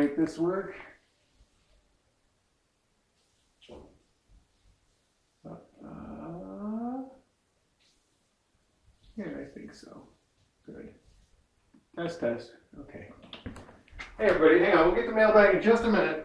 make this work. Yeah, I think so. Good. Test, test. Okay. Hey everybody, hang on, we'll get the mailbag in just a minute.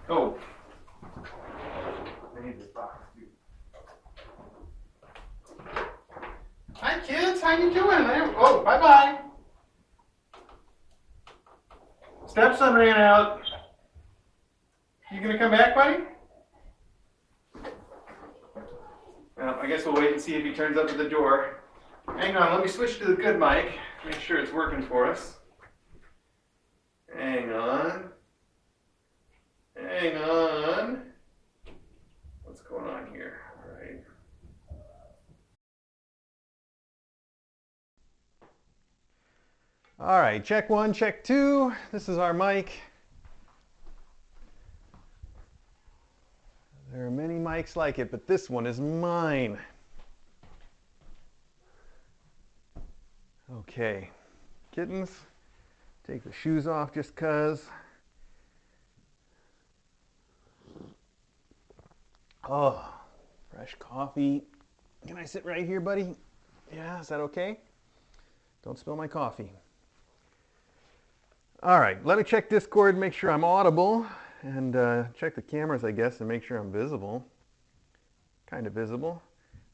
Oh, I need this box too. Hi kids, how you doing? Oh, bye-bye. Stepson ran out. You gonna come back, buddy? Well, I guess we'll wait and see if he turns up at the door. Hang on, let me switch to the good mic. Make sure it's working for us. Hang on. Hang on. What's going on here? All right. All right, check one, check two. This is our mic. There are many mics like it, but this one is mine. Okay, kittens, take the shoes off just 'cause. Oh, fresh coffee. Can I sit right here, buddy? Yeah, is that okay? Don't spill my coffee. All right, let me check Discord, make sure I'm audible, and check the cameras, I guess, and make sure I'm visible. Kind of visible.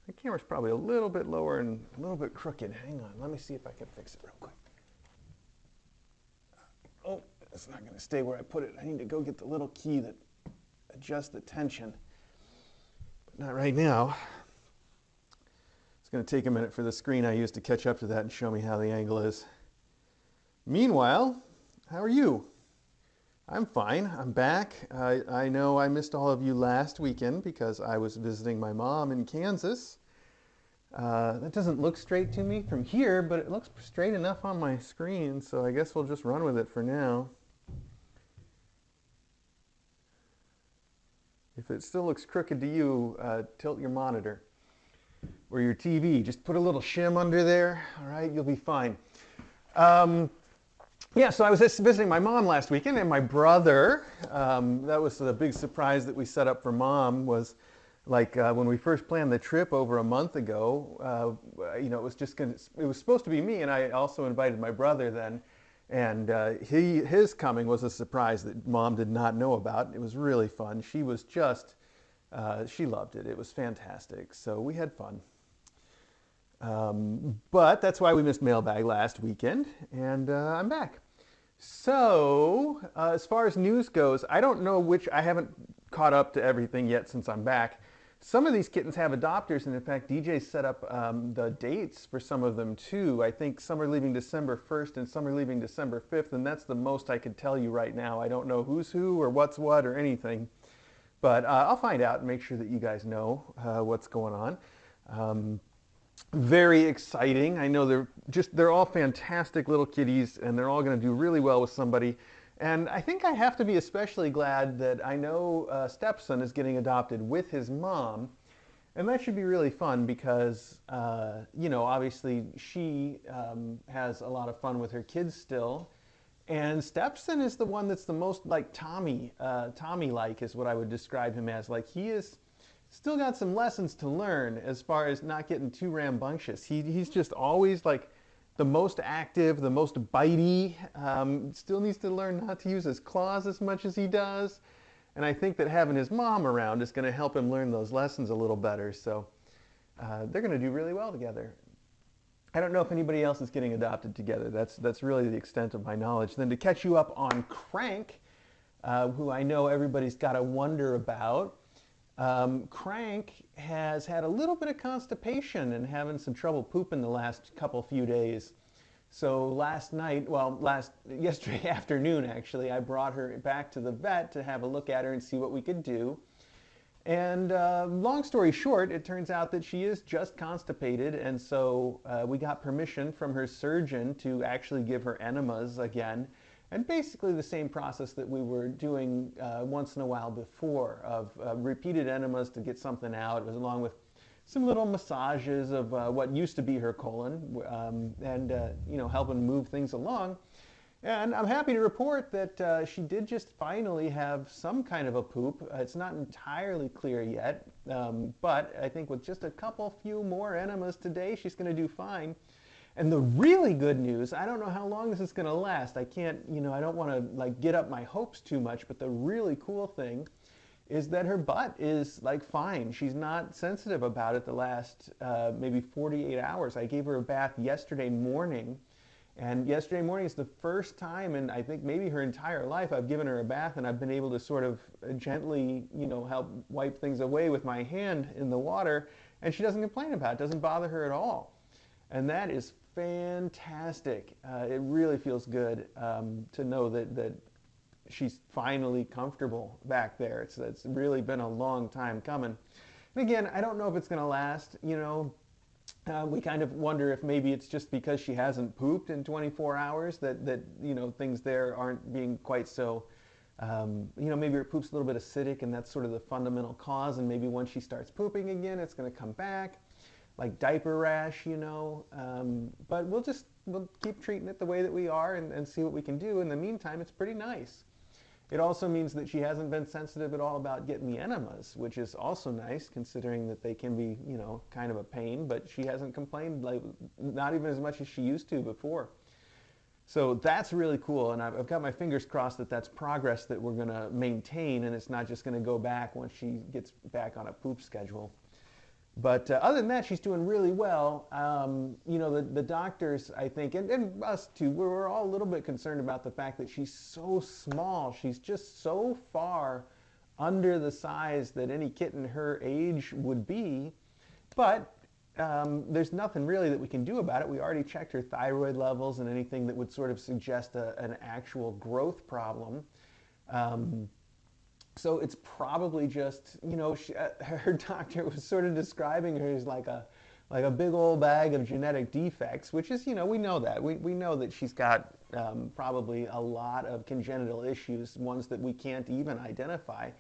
The camera's probably a little bit lower and a little bit crooked. Hang on, let me see if I can fix it real quick. Oh, it's not going to stay where I put it. I need to go get the little key that adjusts the tension. But not right now. It's going to take a minute for the screen I used to catch up to that and show me how the angle is. Meanwhile, how are you? I'm fine. I'm back. I know I missed all of you last weekend because I was visiting my mom in Kansas. That doesn't look straight to me from here, but it looks straight enough on my screen, so I guess we'll just run with it for now. If it still looks crooked to you, tilt your monitor or your TV. Just put a little shim under there, all right? You'll be fine. Yeah, so I was just visiting my mom last weekend, and my brother, that was the big surprise that we set up for Mom, was like when we first planned the trip over a month ago, you know, it was supposed to be me, and I also invited my brother then, and his coming was a surprise that Mom did not know about. It was really fun. She was just, she loved it. It was fantastic. So we had fun. But that's why we missed Mailbag last weekend, and I'm back. So, as far as news goes, I don't know I haven't caught up to everything yet since I'm back. Some of these kittens have adopters, and in fact, DJ set up the dates for some of them too. I think some are leaving December 1st and some are leaving December 5th, and that's the most I could tell you right now. I don't know who's who or what's what or anything, but I'll find out and make sure that you guys know what's going on. Very exciting. I know they're all fantastic little kitties, and they're all going to do really well with somebody. And I think I have to be especially glad that I know Stepson is getting adopted with his mom. And that should be really fun because, obviously she has a lot of fun with her kids still. And Stepson is the one that's the most like Tommy, Tommy-like is what I would describe him as. Like he is still got some lessons to learn as far as not getting too rambunctious. He's just always like the most active, the most bitey. Still needs to learn not to use his claws as much as he does. And I think that having his mom around is going to help him learn those lessons a little better. So they're going to do really well together. I don't know if anybody else is getting adopted together. That's really the extent of my knowledge. Then to catch you up on Crank, who I know everybody's got to wonder about. Crank has had a little bit of constipation and having some trouble pooping the last few days. So last night, yesterday afternoon actually, I brought her back to the vet to have a look at her and see what we could do. And long story short, it turns out that she is just constipated, and so we got permission from her surgeon to actually give her enemas again. And basically the same process that we were doing once in a while before of repeated enemas to get something out. It was along with some little massages of what used to be her colon and helping move things along. And I'm happy to report that she did just finally have some kind of a poop. It's not entirely clear yet, but I think with just a few more enemas today, she's going to do fine. And the really good news, I don't know how long this is going to last. I can't, I don't want to like get up my hopes too much, but the really cool thing is that her butt is like fine. She's not sensitive about it the last maybe 48 hours. I gave her a bath yesterday morning. And yesterday morning is the first time in I think maybe her entire life I've given her a bath and I've been able to sort of gently, help wipe things away with my hand in the water, and she doesn't complain about it. It doesn't bother her at all. And that is fantastic. It really feels good to know that she's finally comfortable back there. It's really been a long time coming. And again, I don't know if it's going to last, we kind of wonder if maybe it's just because she hasn't pooped in 24 hours that things there aren't being quite so, maybe her poop's a little bit acidic and that's sort of the fundamental cause, and maybe once she starts pooping again, it's going to come back, like diaper rash, but we'll keep treating it the way that we are and see what we can do. In the meantime, it's pretty nice. It also means that she hasn't been sensitive at all about getting the enemas, which is also nice considering that they can be, kind of a pain, but she hasn't complained, like not even as much as she used to before. So that's really cool, and I've got my fingers crossed that that's progress that we're going to maintain, and it's not just going to go back once she gets back on a poop schedule. But other than that, she's doing really well. The doctors, I think, and us too, we're all a little bit concerned about the fact that she's so small. She's just so far under the size that any kitten her age would be. But there's nothing really that we can do about it. We already checked her thyroid levels and anything that would sort of suggest an actual growth problem. So it's probably just, her doctor was sort of describing her as like a big old bag of genetic defects, which is, we know that. We know that she's got probably a lot of congenital issues, ones that we can't even identify.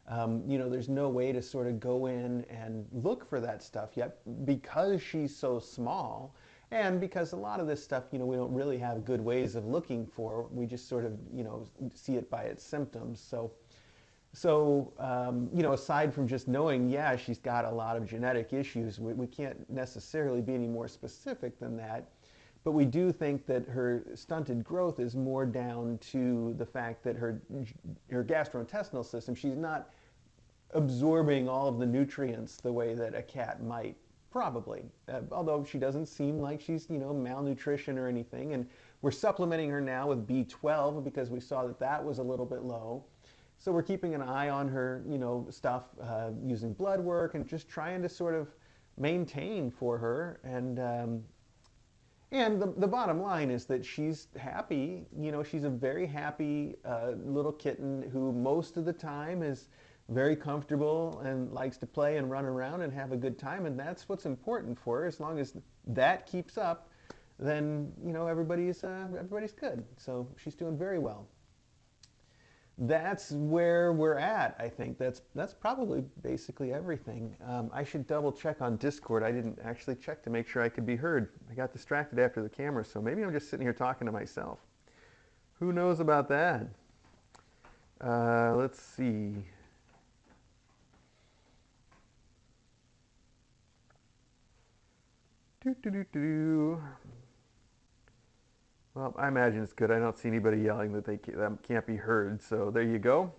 There's no way to sort of go in and look for that stuff yet because she's so small, and because a lot of this stuff, we don't really have good ways of looking for. We just sort of, see it by its symptoms. So, aside from just knowing, yeah, she's got a lot of genetic issues, we can't necessarily be any more specific than that. But we do think that her stunted growth is more down to the fact that her gastrointestinal system, she's not absorbing all of the nutrients the way that a cat might, probably. Although she doesn't seem like she's, malnutrition or anything. And we're supplementing her now with B12 because we saw that was a little bit low. So we're keeping an eye on her, stuff, using blood work and just trying to sort of maintain for her. And the bottom line is that she's happy. She's a very happy little kitten who most of the time is very comfortable and likes to play and run around and have a good time. And that's what's important for her. As long as that keeps up, then, everybody's good. So she's doing very well. that's where we're at, I think. That's probably basically everything. I should double check on Discord. I didn't actually check to make sure I could be heard. I got distracted after the camera, so maybe I'm just sitting here talking to myself. Who knows about that? Let's see. Well, I imagine it's good. I don't see anybody yelling that that can't be heard, so there you go.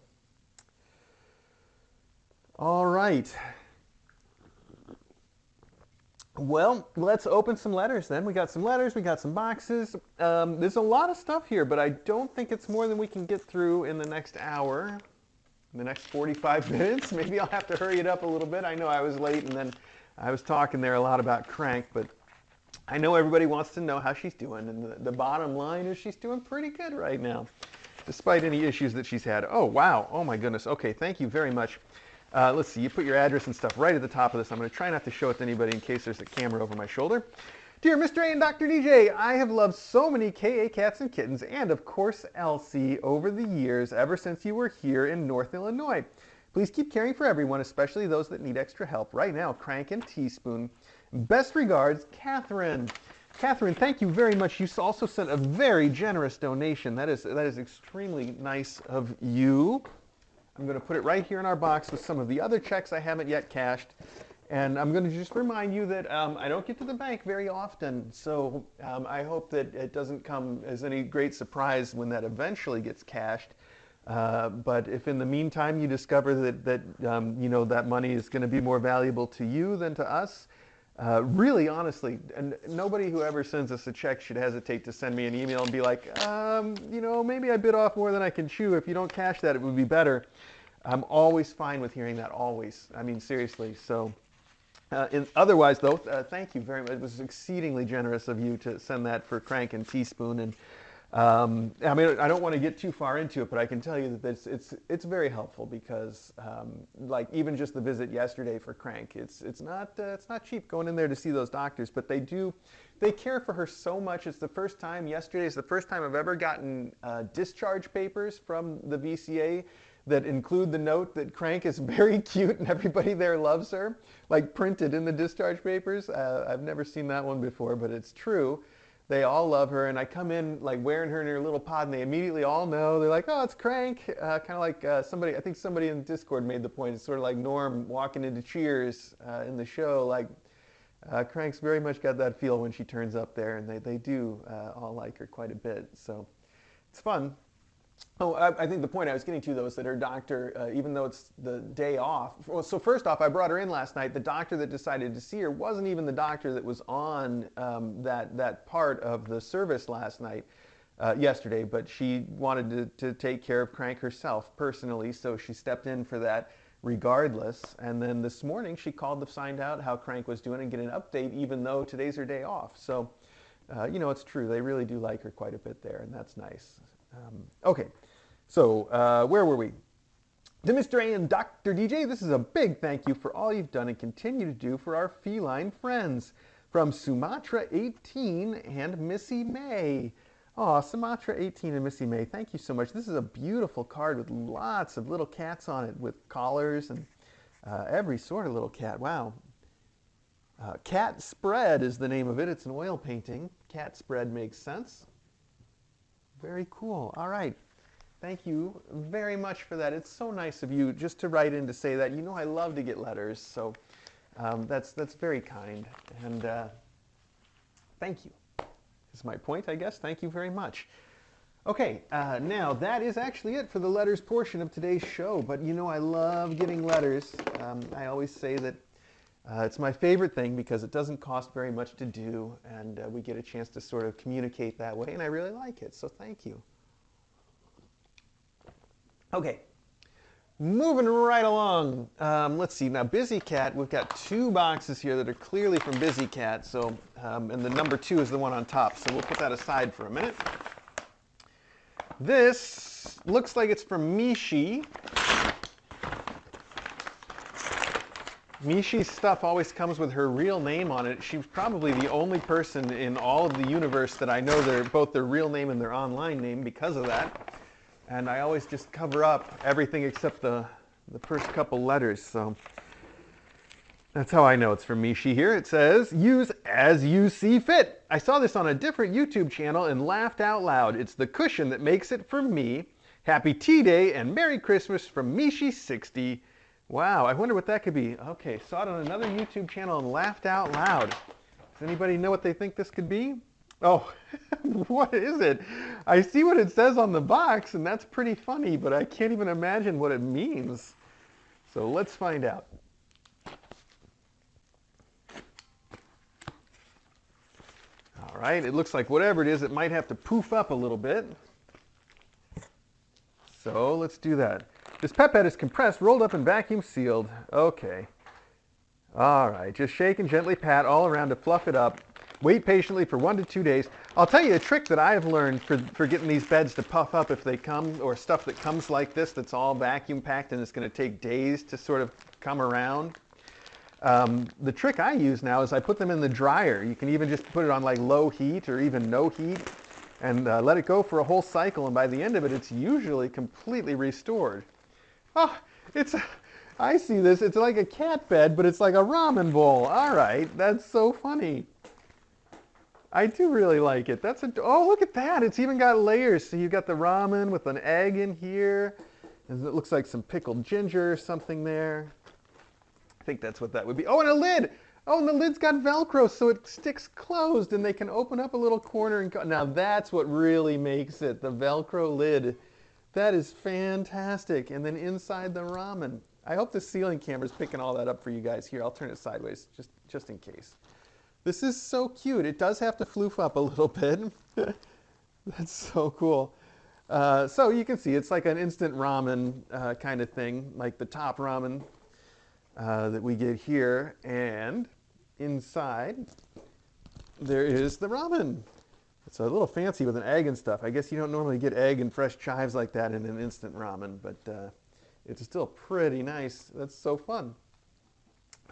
All right. Well, let's open some letters then. We got some letters, we got some boxes. There's a lot of stuff here, but I don't think it's more than we can get through in the next hour, in the next 45 minutes. Maybe I'll have to hurry it up a little bit. I know I was late and then I was talking there a lot about Crank, but I know everybody wants to know how she's doing, and the bottom line is she's doing pretty good right now, despite any issues that she's had. Oh, wow. Oh, my goodness. Okay, thank you very much. Let's see, you put your address and stuff right at the top of this. I'm going to try not to show it to anybody in case there's a camera over my shoulder. Dear Mr. A and Dr. DJ, I have loved so many KA cats and kittens, and of course Elsie, over the years, ever since you were here in North Illinois. Please keep caring for everyone, especially those that need extra help. Right now, Crank and Teaspoon. Best regards, Catherine. Catherine, thank you very much. You also sent a very generous donation. That is extremely nice of you. I'm going to put it right here in our box with some of the other checks I haven't yet cashed. And I'm going to just remind you that I don't get to the bank very often, so I hope that it doesn't come as any great surprise when that eventually gets cashed. But if in the meantime you discover that you know, that money is going to be more valuable to you than to us, really, honestly, and nobody who ever sends us a check should hesitate to send me an email and be like, you know, maybe I bit off more than I can chew. If you don't cash that, it would be better. I'm always fine with hearing that, always. I mean, seriously. So, otherwise, though, thank you very much. It was exceedingly generous of you to send that for Crank and Teaspoon. And I mean, I don't want to get too far into it, but I can tell you that it's very helpful because, like, even just the visit yesterday for Crank, it's not cheap going in there to see those doctors, but they care for her so much. It's the first time. Yesterday is the first time I've ever gotten discharge papers from the VCA that include the note that Crank is very cute and everybody there loves her, like printed in the discharge papers. I've never seen that one before, but it's true. They all love her, and I come in like wearing her in her little pod, and they immediately all know. They're like, "Oh, it's Crank." Kind of like somebody. I think somebody in Discord made the point. It's sort of like Norm walking into Cheers in the show. Like Crank's very much got that feel when she turns up there, and they do all like her quite a bit. So it's fun. Oh, I think the point I was getting to, though, is that her doctor, even though it's the day off, well, so first off, I brought her in last night. The doctor that decided to see her wasn't even the doctor that was on that part of the service last night, yesterday, but she wanted to take care of Crank herself personally, so she stepped in for that regardless. And then this morning, she called to find out how Crank was doing and get an update, even though today's her day off. So, you know, it's true. They really do like her quite a bit there, and that's nice. Okay, so where were we? To Mr. A and Dr. DJ, this is a big thank you for all you've done and continue to do for our feline friends. From Sumatra 18 and Missy May. Oh, Sumatra 18 and Missy May, thank you so much. This is a beautiful card with lots of little cats on it with collars and every sort of little cat. Wow. Cat Spread is the name of it. It's an oil painting. Cat Spread makes sense. Very cool. All right. Thank you very much for that. It's so nice of you just to write in to say that. You know I love to get letters, so that's very kind. And thank you. Is my point, I guess. Thank you very much. Okay, now that is actually it for the letters portion of today's show. But you know I love getting letters. I always say that it's my favorite thing because it doesn't cost very much to do, and we get a chance to sort of communicate that way, and I really like it, so thank you. Okay, moving right along. Let's see, now Busy Cat, we've got two boxes here that are clearly from Busy Cat, so, and the number 2 is the one on top, so we'll put that aside for a minute. This looks like it's from Mishi. Mishi's stuff always comes with her real name on it. She's probably the only person in all of the universe that I know both their real name and their online name because of that. and I always just cover up everything except the first couple letters. So that's how I know it's from Mishi here. It says, use as you see fit. I saw this on a different YouTube channel and laughed out loud. It's the cushion that makes it for me. Happy Tea Day and Merry Christmas from Mishi60. Wow, I wonder what that could be. Okay, saw it on another YouTube channel and laughed out loud. Does anybody know what they think this could be? Oh, what is it? I see what it says on the box, and that's pretty funny, but I can't even imagine what it means. So let's find out. All right, it looks like whatever it is, it might have to poof up a little bit. So let's do that. This pet bed is compressed, rolled up, and vacuum sealed. Okay. All right, just shake and gently pat all around to fluff it up. Wait patiently for 1 to 2 days. I'll tell you a trick that I have learned for getting these beds to puff up if they come, or stuff that comes like this that's all vacuum packed and it's going to take days to sort of come around. The trick I use now is I put them in the dryer. You can even just put it on like low heat or even no heat and let it go for a whole cycle, and by the end of it, it's usually completely restored. Oh, I see this. It's like a cat bed, but it's like a ramen bowl. All right, that's so funny. I do really like it. Oh, look at that. It's even got layers. So you've got the ramen with an egg in here, and it looks like some pickled ginger or something there. I think that's what that would be. Oh, and a lid. Oh, and the lid's got Velcro, so it sticks closed, and they can open up a little corner and go. Now that's what really makes it, the Velcro lid. That is fantastic. And then inside the ramen. I hope the ceiling camera's picking all that up for you guys here. I'll turn it sideways, just in case. This is so cute. It does have to floof up a little bit. That's so cool. So you can see it's like an instant ramen kind of thing, like the top ramen that we get here, and inside there is the ramen. It's a little fancy with an egg and stuff. I guess you don't normally get egg and fresh chives like that in an instant ramen, but it's still pretty nice. That's so fun.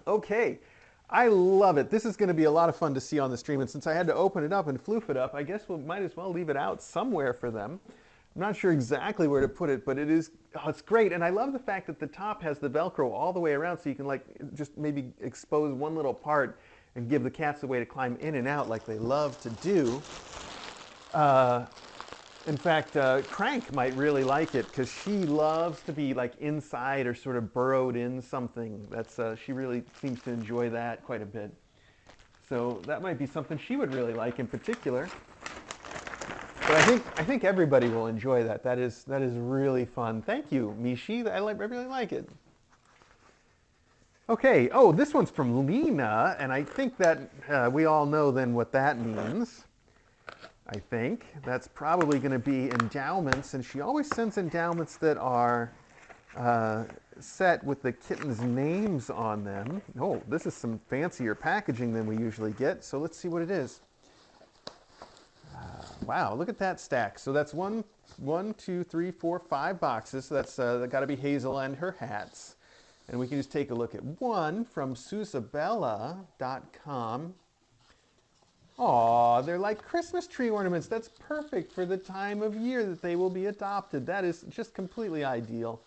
Okay, I love it. This is going to be a lot of fun to see on the stream, and since I had to open it up and floof it up, I guess we might as well leave it out somewhere for them. I'm not sure exactly where to put it, but it's great. And I love the fact that the top has the Velcro all the way around, so you can like just maybe expose one little part and give the cats a way to climb in and out like they love to do. In fact, Crank might really like it because she loves to be like inside or sort of burrowed in something. She really seems to enjoy that quite a bit. So that might be something she would really like in particular. But I think everybody will enjoy that. That is really fun. Thank you, Mishi. I really like it. Okay. Oh, this one's from Lena, and I think that we all know then what that means. I think that's probably going to be endowments, and she always sends endowments that are set with the kittens' names on them. Oh, this is some fancier packaging than we usually get. So let's see what it is. Wow, look at that stack. So that's one, two, three, four, 5 boxes. So that's got to be Hazel and her hats. And we can just take a look at one from Susabella.com. Aw, they're like Christmas tree ornaments. That's perfect for the time of year that they will be adopted. That is just completely ideal.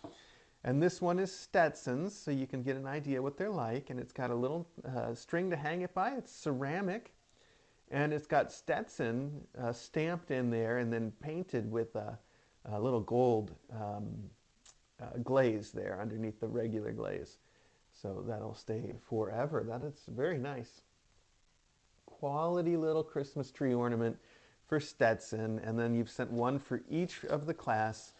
And this one is Stetson's, so you can get an idea what they're like. And it's got a little string to hang it by. It's ceramic. And it's got Stetson stamped in there and then painted with a little gold glaze there underneath the regular glaze. So that'll stay forever. That is very nice. Quality little Christmas tree ornament for Stetson. And then you've sent one for each of the class.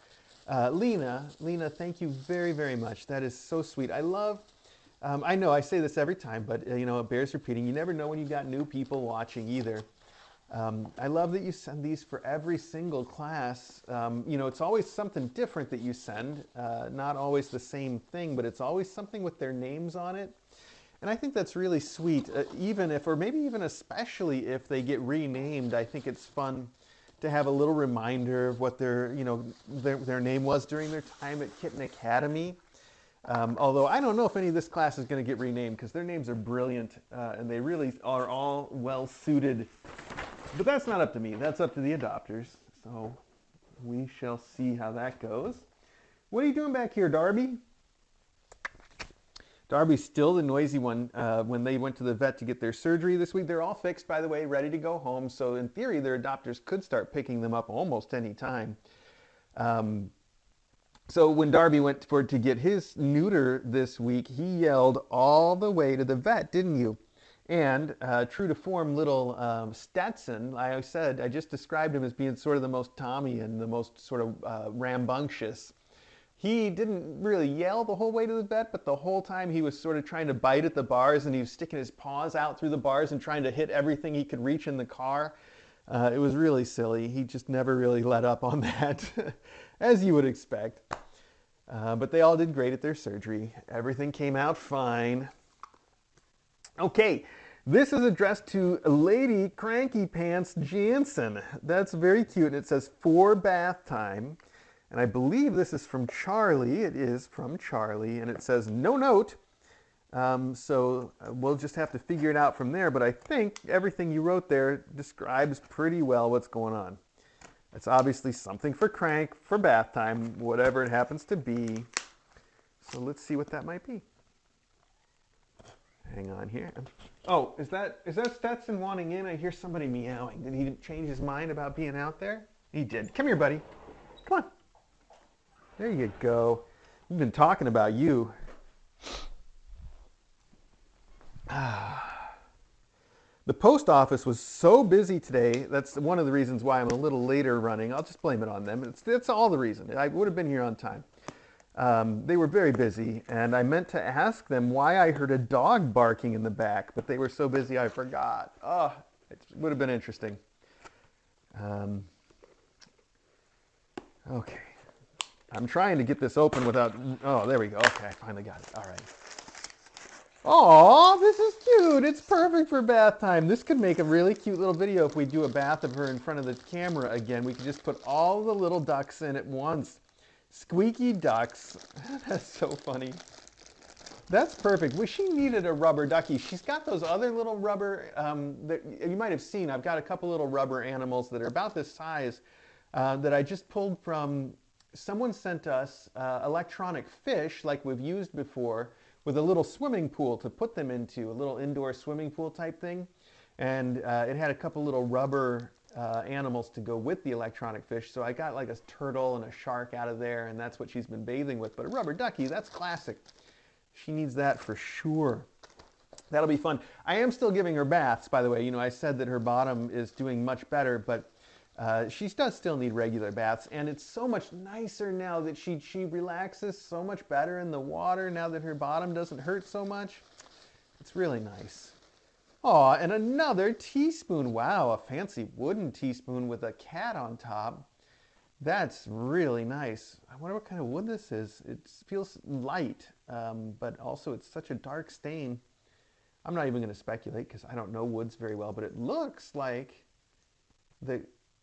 Lena, thank you very, very much. That is so sweet. I love... I know I say this every time, but you know, it bears repeating. You never know when you've got new people watching either. I love that you send these for every single class. You know, it's always something different that you send, not always the same thing, but it's always something with their names on it. And I think that's really sweet, even if, or maybe even especially if they get renamed. I think it's fun to have a little reminder of what their name was during their time at Kitten Academy. Although I don't know if any of this class is going to get renamed because their names are brilliant and they really are all well suited. But that's not up to me. That's up to the adopters. So We shall see how that goes. What are you doing back here, Darby? Darby's still the noisy one. When they went to the vet to get their surgery this week, they're all fixed, by the way, ready to go home. So in theory, their adopters could start picking them up almost any time. So when Darby went to get his neuter this week, he yelled all the way to the vet, didn't you? And true to form, little Stetson, I just described him as being sort of the most Tommy and the most sort of rambunctious. He didn't really yell the whole way to the vet, but the whole time he was sort of trying to bite at the bars, and he was sticking his paws out through the bars and trying to hit everything he could reach in the car. It was really silly. He just never really let up on that, as you would expect. But they all did great at their surgery. Everything came out fine. Okay, this is addressed to Lady Cranky Pants Jansen. That's very cute, and it says for bath time. And I believe this is from Charlie. It is from Charlie, and it says no note. So we'll just have to figure it out from there. But I think everything you wrote there describes pretty well what's going on. It's obviously something for Crank, for bath time, whatever it happens to be. So let's see what that might be. Hang on here. Oh, is that Stetson wanting in? I hear somebody meowing. Did he change his mind about being out there? He did. Come here, buddy. Come on. There you go. We've been talking about you. The post office was so busy today. That's one of the reasons why I'm a little later running. I'll just blame it on them. That's all the reason. I would have been here on time. They were very busy, and I meant to ask them why I heard a dog barking in the back, but they were so busy I forgot. Oh, it would have been interesting. Okay. I'm trying to get this open without... Oh, there we go. Okay, I finally got it. All right. Aw, this is cute. It's perfect for bath time. This could make a really cute little video if we do a bath of her in front of the camera again. We could just put all the little ducks in at once. Squeaky ducks. That's so funny. That's perfect. Well, she needed a rubber ducky. She's got those other little rubber that you might have seen. I've got a couple little rubber animals that are about this size that I just pulled from... Someone sent us electronic fish like we've used before with a little swimming pool to put them into, a little indoor swimming pool type thing. And it had a couple little rubber animals to go with the electronic fish. So I got like a turtle and a shark out of there, and that's what she's been bathing with. But a rubber ducky, that's classic. She needs that for sure. That'll be fun. I am still giving her baths, by the way. You know, I said that her bottom is doing much better, but she does still need regular baths, and it's so much nicer now that she relaxes so much better in the water now that her bottom doesn't hurt so much. It's really nice. Oh, and another teaspoon. Wow, a fancy wooden teaspoon with a cat on top. That's really nice. I wonder what kind of wood this is. It feels light, but also it's such a dark stain. I'm not even going to speculate because I don't know woods very well, but it looks like the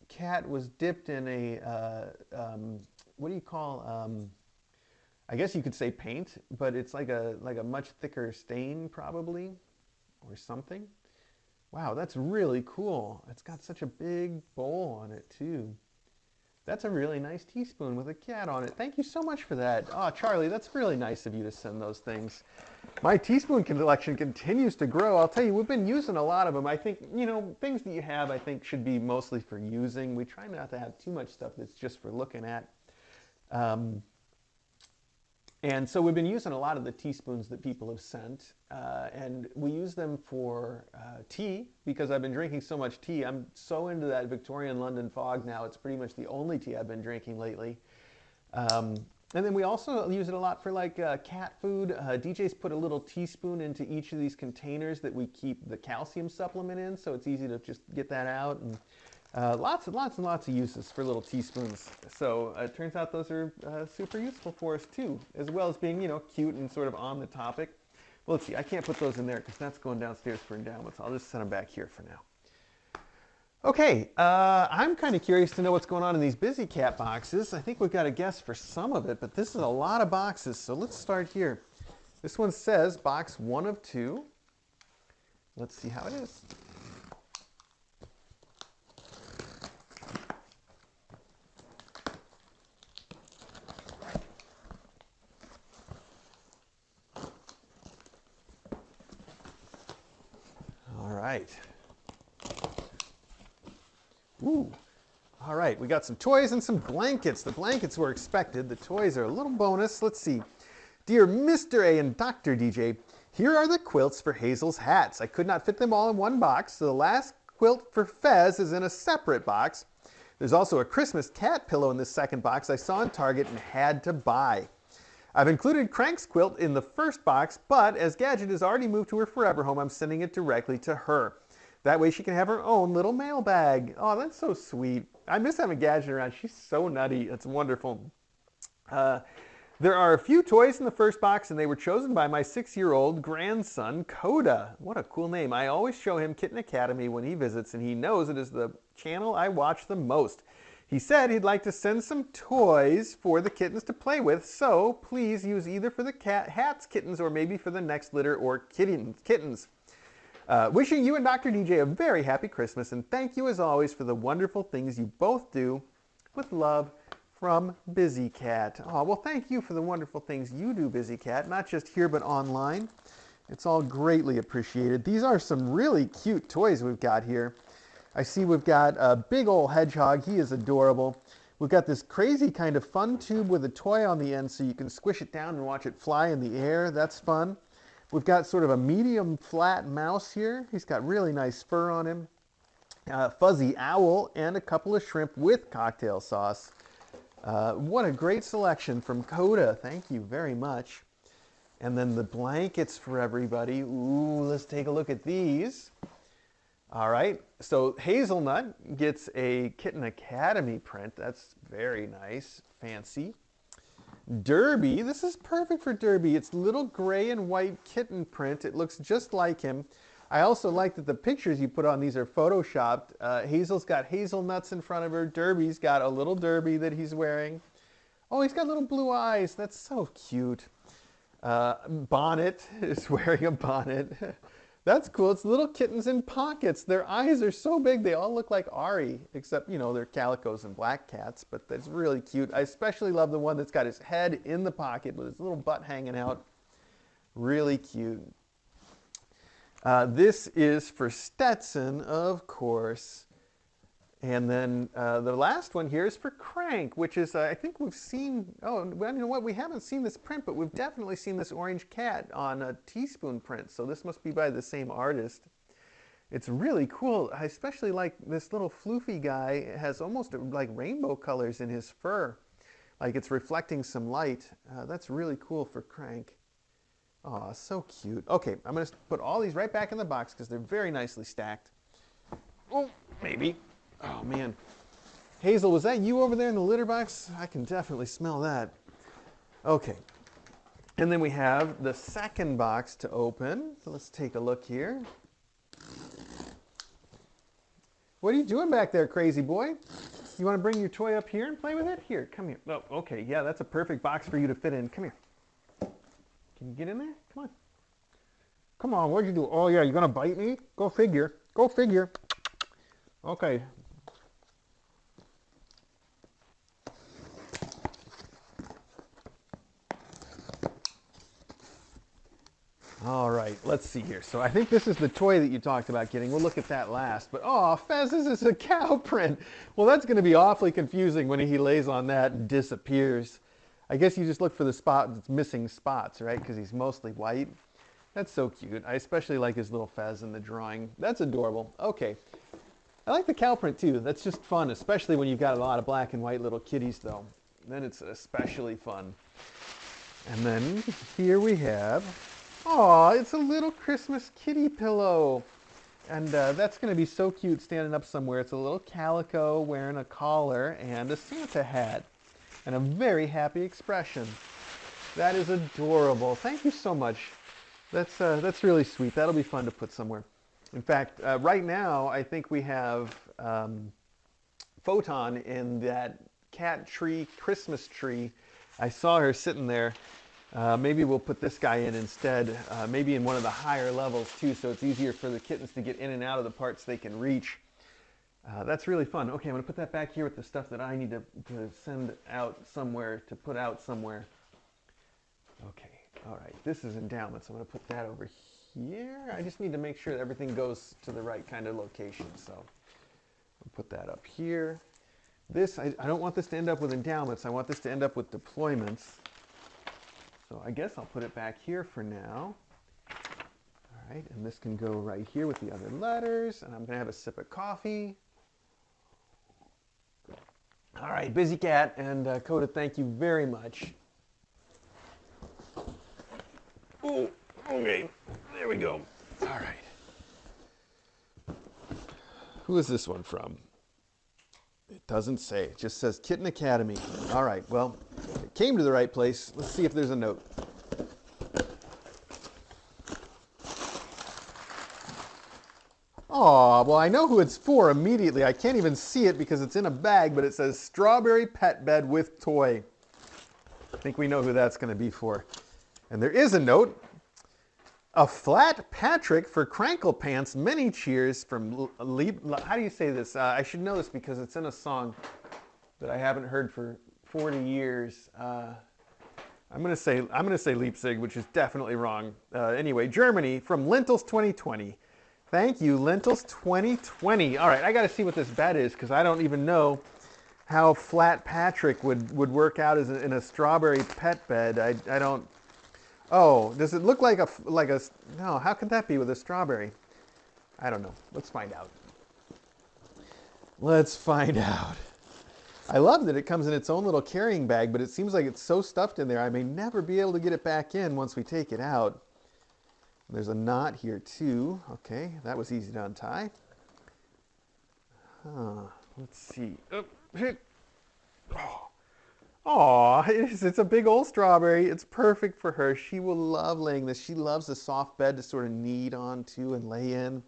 cat was dipped in a, what do you call, I guess you could say paint, but it's like a much thicker stain probably, or something. Wow, that's really cool. It's got such a big bowl on it too. That's a really nice teaspoon with a cat on it. Thank you so much for that. Oh, Charlie, that's really nice of you to send those things. My teaspoon collection continues to grow. I'll tell you, we've been using a lot of them. I think, you know, things that you have, I think, should be mostly for using. We try not to have too much stuff that's just for looking at. And so we've been using a lot of the teaspoons that people have sent, and we use them for tea because I've been drinking so much tea. I'm so into that Victorian London fog now. It's pretty much the only tea I've been drinking lately. And then we also use it a lot for like cat food. DJ's put a little teaspoon into each of these containers that we keep the calcium supplement in, so it's easy to just get that out. And lots and lots and lots of uses for little teaspoons. So it turns out those are super useful for us too, as well as being, you know, cute and sort of on the topic. Well, let's see, I can't put those in there because that's going downstairs for endowments. I'll just set them back here for now. Okay, I'm kind of curious to know what's going on in these Busy Cat boxes. I think we've got a guess for some of it, but this is a lot of boxes, so let's start here. This one says box 1 of 2. Let's see how it is. right. Ooh. All right, we got some toys and some blankets. The blankets were expected. The toys are a little bonus. Let's see. Dear Mr. A and Dr. DJ, here are the quilts for Hazel's hats. I could not fit them all in one box, so the last quilt for Fez is in a separate box. There's also a Christmas cat pillow in this second box I saw in Target and had to buy. I've included Crank's quilt in the first box, but as Gadget has already moved to her forever home, I'm sending it directly to her. That way she can have her own little mailbag. Oh, that's so sweet. I miss having Gadget around. She's so nutty. It's wonderful. There are a few toys in the first box, and they were chosen by my 6-year-old grandson, Coda. What a cool name. I always show him Kitten Academy when he visits, and he knows it is the channel I watch the most. He said he'd like to send some toys for the kittens to play with, so please use either for the hats, kittens, or maybe for the next litter or kittens. Wishing you and Dr. DJ a very happy Christmas, and thank you as always for the wonderful things you both do. With love, from Busy Cat. Oh, well, thank you for the wonderful things you do, Busy Cat, not just here but online. It's all greatly appreciated. These are some really cute toys we've got here. I see we've got a big old hedgehog. He is adorable. We've got this crazy kind of fun tube with a toy on the end so you can squish it down and watch it fly in the air. That's fun. We've got sort of a medium flat mouse here. He's got really nice fur on him. Fuzzy owl and a couple of shrimp with cocktail sauce. What a great selection from Coda. Thank you very much. And then the blankets for everybody. Ooh, let's take a look at these. All right, so Hazelnut gets a Kitten Academy print. That's very nice, fancy. Derby, this is perfect for Derby. It's little gray and white kitten print. It looks just like him. I also like that the pictures you put on these are photoshopped. Hazel's got hazelnuts in front of her. Derby's got a little derby that he's wearing. Oh, he's got little blue eyes. That's so cute. Bonnet is wearing a bonnet. That's cool. It's little kittens in pockets. Their eyes are so big. They all look like Ari, except, you know, they're calicos and black cats, but that's really cute. I especially love the one that's got his head in the pocket with his little butt hanging out. Really cute. This is for Stetson, of course. And then the last one here is for Crank, which is, I think we've seen, oh, well, you know what, we haven't seen this print, but we've definitely seen this orange cat on a teaspoon print, so this must be by the same artist. It's really cool. I especially like this little floofy guy. It has almost like rainbow colors in his fur, like it's reflecting some light. That's really cool for Crank. Aw, so cute. Okay, I'm going to put all these right back in the box because they're very nicely stacked. Oh, maybe. Oh, man. Hazel, was that you over there in the litter box? I can definitely smell that. Okay. And then we have the second box to open. So let's take a look here. What are you doing back there, crazy boy? You want to bring your toy up here and play with it? Here, come here. Oh, okay. Yeah, that's a perfect box for you to fit in. Come here. Can you get in there? Come on. Come on, what'd you do? Oh, yeah, you're going to bite me? Go figure. Go figure. Okay. All right, let's see here. So I think this is the toy that you talked about getting. We'll look at that last. But, oh, Fez, this is a cow print. Well, that's going to be awfully confusing when he lays on that and disappears. I guess you just look for the spot that's missing spots, right? Because he's mostly white. That's so cute. I especially like his little Fez in the drawing. That's adorable. Okay. I like the cow print, too. That's just fun, especially when you've got a lot of black and white little kitties, though. Then it's especially fun. And then here we have... Aw, it's a little Christmas kitty pillow. And that's going to be so cute standing up somewhere. It's a little calico wearing a collar and a Santa hat. And a very happy expression. That is adorable. Thank you so much. That's really sweet. That'll be fun to put somewhere. In fact, right now, I think we have Photon in that cat tree, Christmas tree. I saw her sitting there. Maybe we'll put this guy in instead, maybe in one of the higher levels too, so it's easier for the kittens to get in and out of the parts they can reach. That's really fun. Okay, I'm going to put that back here with the stuff that I need to send out somewhere, to put out somewhere. Okay, all right, this is endowment, so I'm going to put that over here. I just need to make sure that everything goes to the right kind of location. So I'll put that up here. This, I don't want this to end up with endowments. I want this to end up with deployments. So I guess I'll put it back here for now. All right, and this can go right here with the other letters. And I'm going to have a sip of coffee. All right, Busy Cat and Coda, thank you very much. Oh, okay, there we go. All right. Who is this one from? It doesn't say. It just says Kitten Academy. All right, well, it came to the right place. Let's see if there's a note. Oh, well, I know who it's for immediately. I can't even see it because it's in a bag, but it says Strawberry Pet Bed with Toy. I think we know who that's going to be for. And there is a note. A flat Patrick for Crankle Pants. Many cheers from how do you say this? I should know this because it's in a song that I haven't heard for 40 years. I'm gonna say Leipzig, which is definitely wrong. Anyway, Germany from Lentils 2020. Thank you, Lentils 2020. All right, I got to see what this bed is because I don't even know how flat Patrick would work out as in a strawberry pet bed. I don't. Oh, does it look like a no, how could that be with a strawberry? I don't know. Let's find out. Let's find out. I love that it comes in its own little carrying bag, but it seems like it's so stuffed in there, I may never be able to get it back in once we take it out. There's a knot here too. Okay, that was easy to untie. Let's see. Oh. Aw, it's a big old strawberry. It's perfect for her. She will love laying this. She loves a soft bed to sort of knead onto and lay in.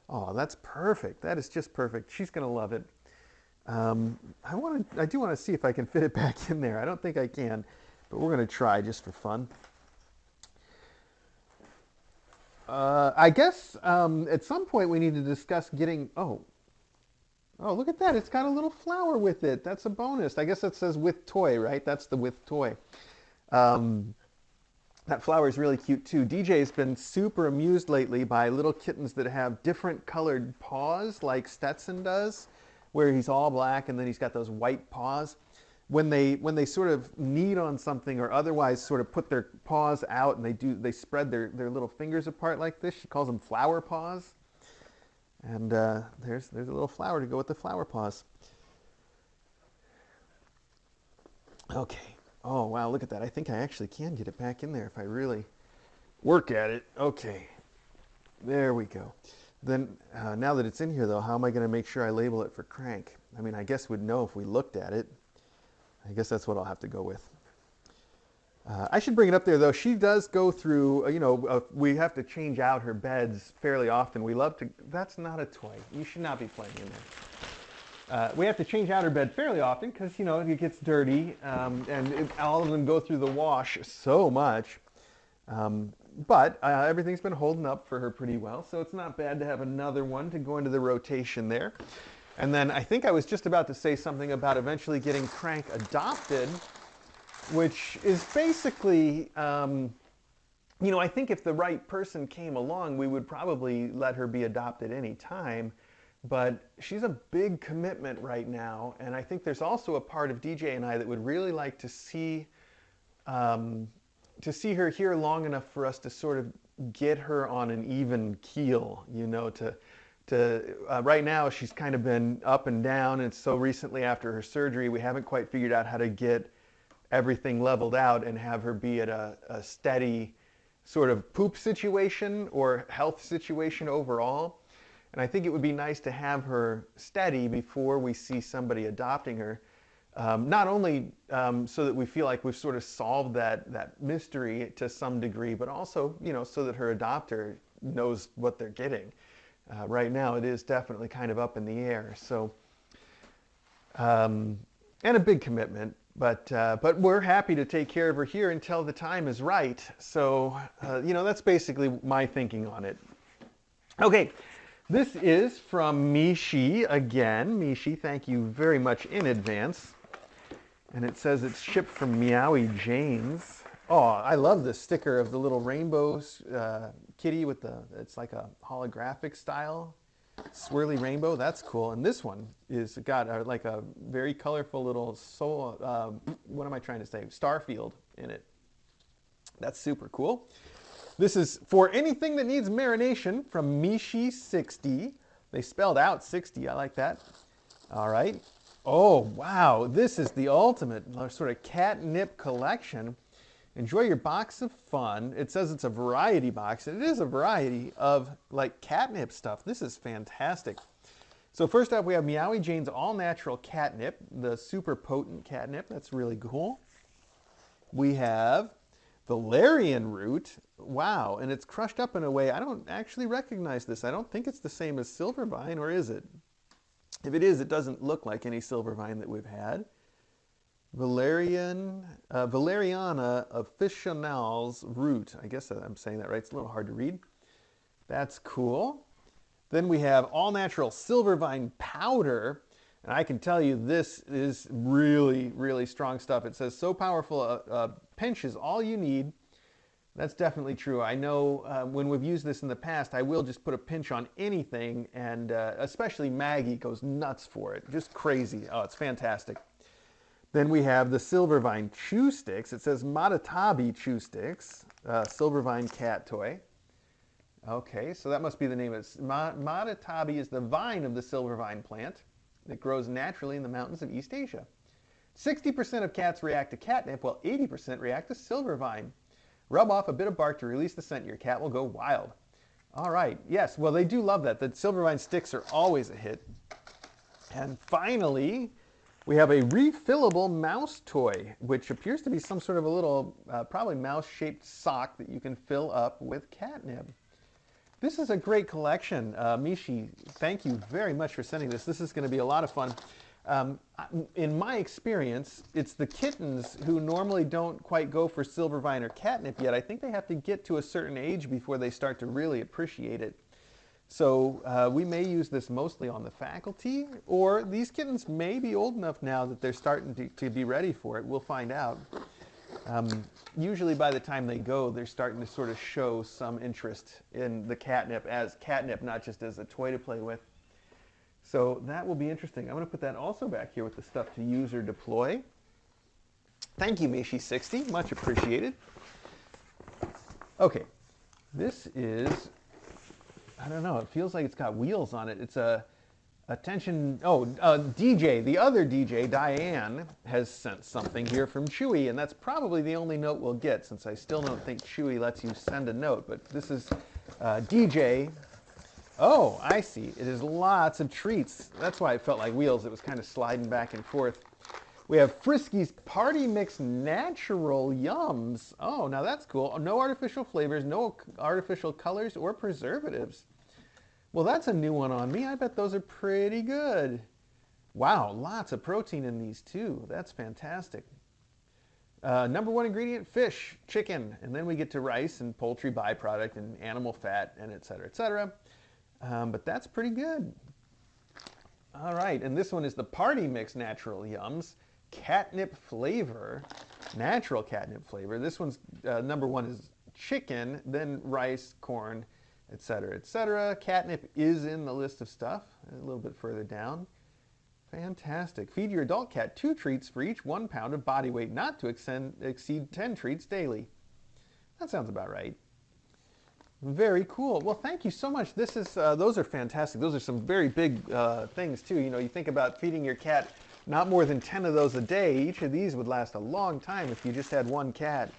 Oh, that's perfect. That is just perfect. She's going to love it. I do want to see if I can fit it back in there. I don't think I can, but we're going to try just for fun. I guess at some point we need to discuss getting... Oh, look at that. It's got a little flower with it. That's a bonus. I guess that says with toy, right? That's the with toy. That flower is really cute too. DJ's been super amused lately by little kittens that have different colored paws like Stetson does, where he's all black and then he's got those white paws. When they sort of knead on something or otherwise sort of put their paws out and they spread their little fingers apart like this, she calls them flower paws. And there's a little flower to go with the flower paws. Okay. Oh, wow, look at that. I think I actually can get it back in there if I really work at it. Okay. There we go. Then, now that it's in here, though, how am I going to make sure I label it for Crank? I mean, I guess we'd know if we looked at it. I guess that's what I'll have to go with. I should bring it up there, though. She does go through, we have to change out her beds fairly often. We love to, that's not a toy. You should not be playing in there. We have to change out her bed fairly often because, it gets dirty and all of them go through the wash so much. But everything's been holding up for her pretty well, so it's not bad to have another one to go into the rotation there. And then I think I was just about to say something about eventually getting Crank adopted, which is basically, I think if the right person came along, we would probably let her be adopted any time. But she's a big commitment right now, and I think there's also a part of DJ and I that would really like to see her here long enough for us to sort of get her on an even keel, right now she's kind of been up and down, and so recently after her surgery we haven't quite figured out how to get everything leveled out and have her be at a steady sort of poop situation or health situation overall. And I think it would be nice to have her steady before we see somebody adopting her. Not only so that we feel like we've sort of solved that mystery to some degree, but also, so that her adopter knows what they're getting. Right now it is definitely kind of up in the air. So, and a big commitment. But we're happy to take care of her here until the time is right. So, that's basically my thinking on it. Okay, this is from Mishi again. Mishi, thank you very much in advance. And it says it's shipped from Meowie Jane's. Oh, I love the sticker of the little rainbow kitty with it's like a holographic style swirly rainbow. That's cool. And this one is got like a very colorful little soul, what am I trying to say? Starfield in it. That's super cool. This is for anything that needs marination from Mishi60. They spelled out 60. I like that. All right. Oh, wow. This is the ultimate sort of catnip collection. Enjoy your box of fun. It says it's a variety box. And it is a variety of like catnip stuff. This is fantastic. So first up, we have Meowie Jane's all-natural catnip, the super potent catnip. That's really cool. We have valerian root. Wow, and it's crushed up in a way I don't actually recognize this. I don't think it's the same as silvervine, or is it? If it is, it doesn't look like any silvervine that we've had. Valeriana officinals root. I guess I'm saying that right. It's a little hard to read. That's cool. Then we have all natural silvervine powder. And I can tell you this is really, really strong stuff. It says so powerful, a pinch is all you need. That's definitely true. I know when we've used this in the past, I will just put a pinch on anything, and especially Maggie goes nuts for it. Just crazy. Oh, it's fantastic. Then we have the Silvervine Chew Sticks. It says Matatabi Chew Sticks, Silvervine cat toy. Okay, so that must be the name of it. Matatabi is the vine of the silvervine plant that grows naturally in the mountains of East Asia. 60% of cats react to catnip, while 80% react to silvervine. Rub off a bit of bark to release the scent. Your cat will go wild. All right, yes, well, they do love that. The silvervine sticks are always a hit. And finally, we have a refillable mouse toy, which appears to be some sort of a little, probably mouse-shaped sock that you can fill up with catnip. This is a great collection. Mishi, thank you very much for sending this. This is going to be a lot of fun. In my experience, it's the kittens who normally don't quite go for silvervine or catnip yet. I think they have to get to a certain age before they start to really appreciate it. So we may use this mostly on the faculty, or these kittens may be old enough now that they're starting to be ready for it. We'll find out. Usually by the time they go, they're starting to sort of show some interest in the catnip as catnip, not just as a toy to play with. So that will be interesting. I'm going to put that also back here with the stuff to use or deploy. Thank you, Mishi60. Much appreciated. Okay, this is, I don't know, it feels like it's got wheels on it. It's a DJ, the other DJ, Diane, has sent something here from Chewy, and that's probably the only note we'll get, since I still don't think Chewy lets you send a note. But this is DJ. Oh, I see. It is lots of treats. That's why it felt like wheels. It was kind of sliding back and forth. We have Frisky's Party Mix Natural Yums. Oh, now that's cool. No artificial flavors, no artificial colors or preservatives. Well, that's a new one on me. I bet those are pretty good. Wow, lots of protein in these too. That's fantastic. Number one ingredient, fish, chicken, and then we get to rice and poultry byproduct and animal fat and et cetera, et cetera. But that's pretty good. All right, and this one is the Party Mix Natural Yums, catnip flavor, natural catnip flavor. This one's, number one is chicken, then rice, corn, et cetera, et cetera. Catnip is in the list of stuff, a little bit further down. Fantastic. Feed your adult cat 2 treats for each 1 pound of body weight, not to exceed 10 treats daily. That sounds about right. Very cool. Well, thank you so much. This is, those are fantastic. Those are some very big things too. You know, you think about feeding your cat not more than 10 of those a day. Each of these would last a long time if you just had one cat.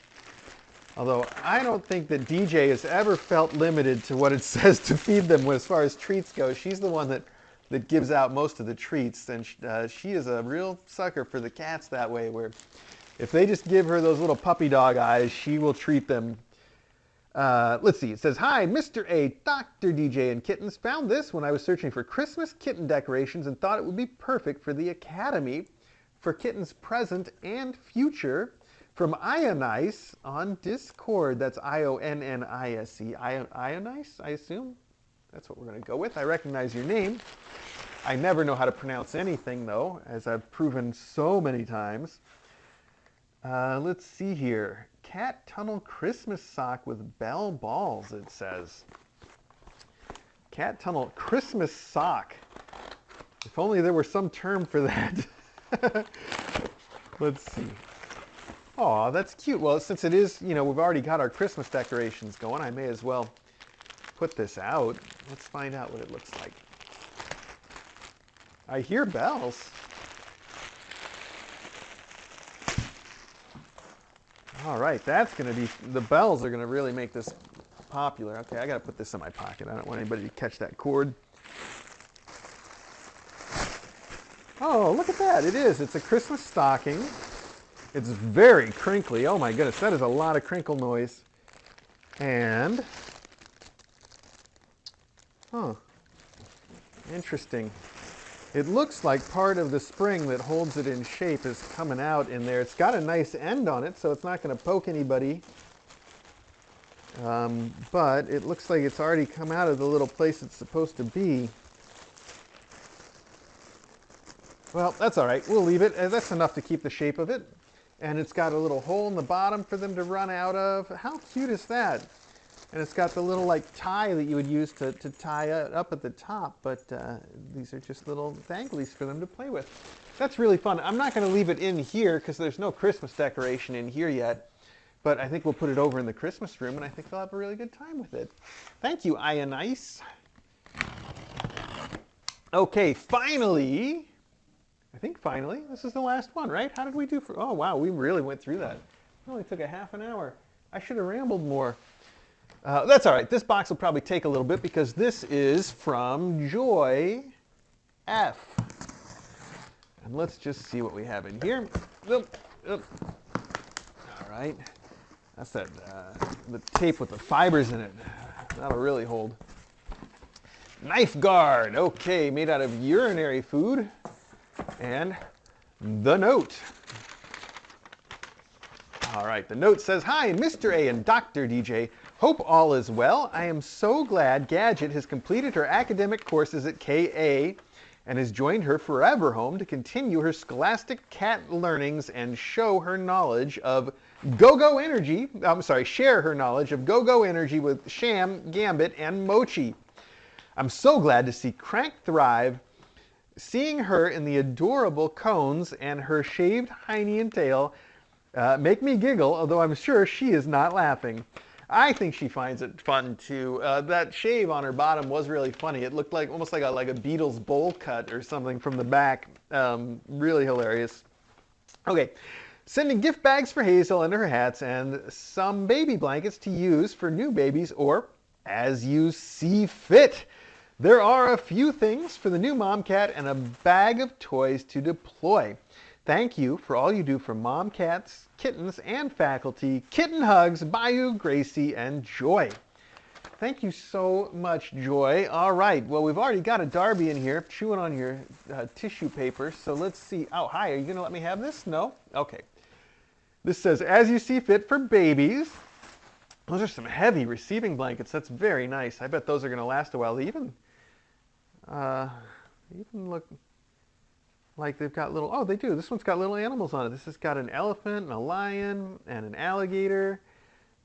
Although I don't think that DJ has ever felt limited to what it says to feed them as far as treats go. She's the one that gives out most of the treats, and she is a real sucker for the cats that way, where if they just give her those little puppy dog eyes, she will treat them. Let's see, it says, hi, Mr. A, Dr. DJ and Kittens. Found this when I was searching for Christmas kitten decorations and thought it would be perfect for the Academy for kittens present and future. From Ionice on Discord. That's I-O-N-N-I-S-E. Ionice, I assume? That's what we're going to go with. I recognize your name. I never know how to pronounce anything, though, as I've proven so many times. Let's see here. cat tunnel Christmas sock with bell balls, it says. Cat tunnel Christmas sock. If only there were some term for that. Let's see. Oh, that's cute. Well, since it is, we've already got our Christmas decorations going, I may as well put this out. Let's find out what it looks like. I hear bells. All right, that's going to be, the bells are going to really make this popular. Okay, I got to put this in my pocket. I don't want anybody to catch that cord. Oh, look at that. It is. It's a Christmas stocking. It's very crinkly. Oh my goodness, that is a lot of crinkle noise. And, interesting. It looks like part of the spring that holds it in shape is coming out in there. It's got a nice end on it, so it's not going to poke anybody. But it looks like it's already come out of the little place it's supposed to be. Well, that's all right. We'll leave it. That's enough to keep the shape of it. And it's got a little hole in the bottom for them to run out of. How cute is that? And it's got the little tie that you would use to tie it up at the top, but these are just little danglies for them to play with. That's really fun. I'm not going to leave it in here because there's no Christmas decoration in here yet, but I think we'll put it over in the Christmas room, and I think they'll have a really good time with it. Thank you, Ionice. Okay, finally, I think finally, this is the last one, right? How did we do for, oh wow, we really went through that. It only took a half an hour. I should have rambled more. That's all right. This box will probably take a little bit because this is from Joy F. And let's just see what we have in here. All right. That's that the tape with the fibers in it. That'll really hold. Knife guard. Okay, made out of urinary food. And the note. All right, the note says, "Hi, Mr. A and Dr. DJ. Hope all is well. I am so glad Gadget has completed her academic courses at KA and has joined her forever home to continue her scholastic cat learnings and show her knowledge of go-go energy. Share her knowledge of go-go energy with Sham, Gambit, and Mochi. I'm so glad to see Crank thrive. Seeing her in the adorable cones and her shaved hiney and tail make me giggle, although I'm sure she is not laughing. I think she finds it fun too. That shave on her bottom was really funny. It looked like almost like a Beatles bowl cut or something from the back. Really hilarious. Okay, sending gift bags for Hazel under her hats and some baby blankets to use for new babies or as you see fit. There are a few things for the new mom cat and a bag of toys to deploy. Thank you for all you do for mom cats, kittens, and faculty. Kitten hugs, Bayou, Gracie, and Joy." Thank you so much, Joy. All right, well, we've already got a Darby in here chewing on your tissue paper, so let's see. Oh, hi, are you going to let me have this? No? Okay. This says, "As you see fit for babies." Those are some heavy receiving blankets. That's very nice. I bet those are going to last a while. They even look like they've got little, oh, they do. This one's got little animals on it. This has got an elephant and a lion and an alligator.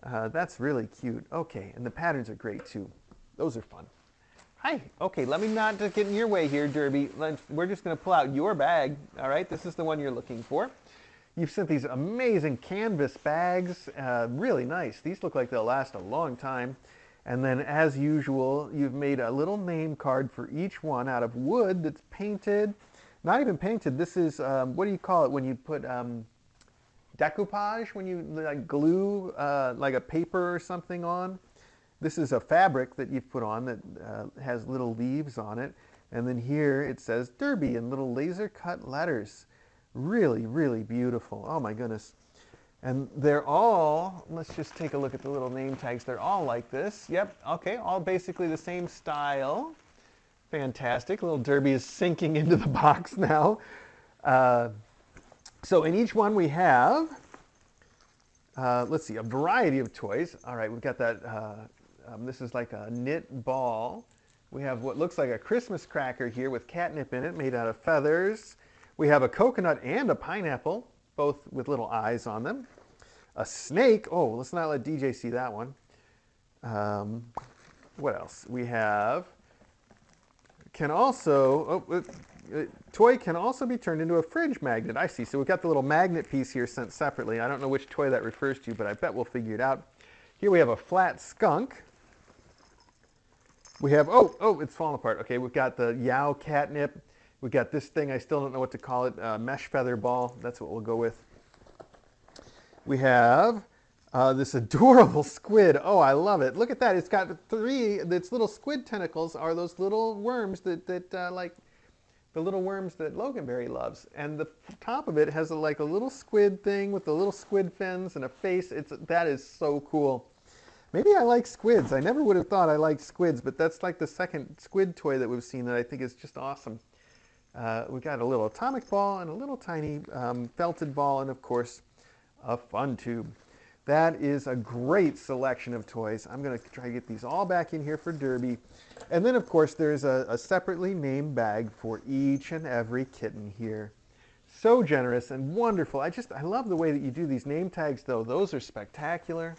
That's really cute. Okay, and the patterns are great too. Those are fun. Hi. Okay, let me not just get in your way here, Derby. We're just going to pull out your bag. All right, this is the one you're looking for. You've sent these amazing canvas bags. Really nice. These look like they'll last a long time. And then, as usual, you've made a little name card for each one out of wood that's painted. Not even painted. This is, what do you call it when you put decoupage, when you glue like a paper or something on? This is a fabric that you've put on that has little leaves on it. And then here it says Derby in little laser cut letters. Really, really beautiful. Oh my goodness. And they're all, let's just take a look at the little name tags. They're all like this. Yep, okay, all basically the same style. Fantastic. Little Derby is sinking into the box now. So in each one we have, let's see, a variety of toys. All right, we've got that, this is like a knit ball. We have what looks like a Christmas cracker here with catnip in it, made out of feathers. We have a coconut and a pineapple, both with little eyes on them. A snake. Oh, let's not let DJ see that one. What else? We have can also, toy can also be turned into a fridge magnet. I see. So we've got the little magnet piece here sent separately. I don't know which toy that refers to, but I bet we'll figure it out. Here we have a flat skunk. We have, it's falling apart. Okay, we've got the Yow catnip. We've got this thing, I still don't know what to call it, mesh feather ball. That's what we'll go with. We have this adorable squid. Oh, I love it. Look at that. It's got its little squid tentacles are those little worms that like the little worms that Loganberry loves. And the top of it has like a little squid thing with the little squid fins and a face. That is so cool. Maybe I like squids. I never would have thought I liked squids, but that's like the second squid toy that we've seen that I think is just awesome. We got a little atomic ball and a little tiny felted ball and, of course, a fun tube. That is a great selection of toys. I'm going to try to get these all back in here for Derby. And then, of course, there's a separately named bag for each and every kitten here. So generous and wonderful. I love the way that you do these name tags, though. Those are spectacular.